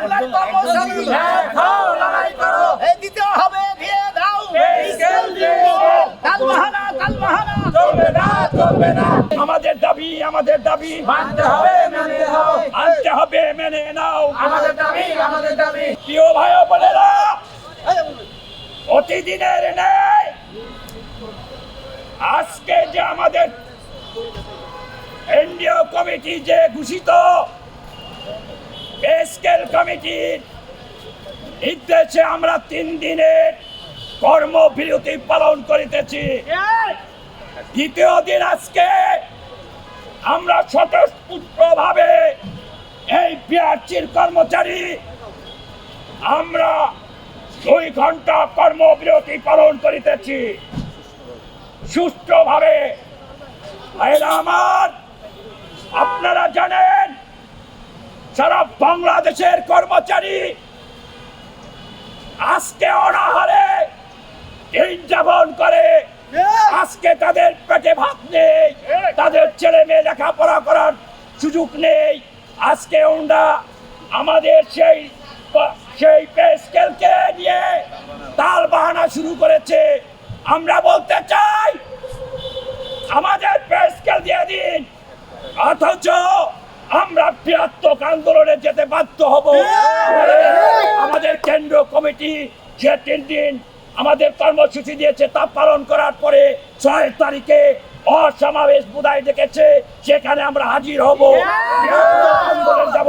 বাংলার কর্মচারী লড়াই করো, এই দিতে হবে দিয়ে দাও, তালবাহানা চলবে না, আমাদের দাবি মানতে হবে আনতে হবে, মেনে নাও। আমাদের দাবি প্রিয় ভাই ও বোনেরা, প্রতিদিনের ন্যায় আজকে যে আমাদের কেন্দ্রীয় কমিটি যে ঘোষিত পে স্কেল কমিটির নির্দেশে আমরা 3 দিনের কর্মবিরতি পালন করিতেছি। দ্বিতীয় দিন আজকে আমরা স্বতঃস্ফূর্তভাবে এই বিআরটির কর্মচারী আমরা 2 ঘন্টা কর্মবিরতি পালন করিতেছি সুষ্ঠুভাবে। ভাইরা আমার, আপনারা জানেন সারা বাংলাদেশের কর্মচারী আজকে অনাহারে দিন যাপন করে। আজকে তাদের পেটে ভাত নেই, তাদের ছেলে মেয়ে লেখাপড়া করার সুযোগ নেই। আজকে ওরা আমাদের সেই পে স্কেলকে নিয়ে তাল বাহানা শুরু করেছে। আমরা বলতে চাই আমাদের পে স্কেল দিয়ে দিন, অথচ আমরা বৃহত্তর আন্দোলনে যেতে বাধ্য হব। আমাদের কেন্দ্রীয় কমিটি যে 3 দিন আমাদের কর্মসূচি দিয়েছে তা পালন করার পরে 6 তারিখে অসমাবেশ বোধহয় ডেকেছে, সেখানে আমরা হাজির হব, আন্দোলন যাব।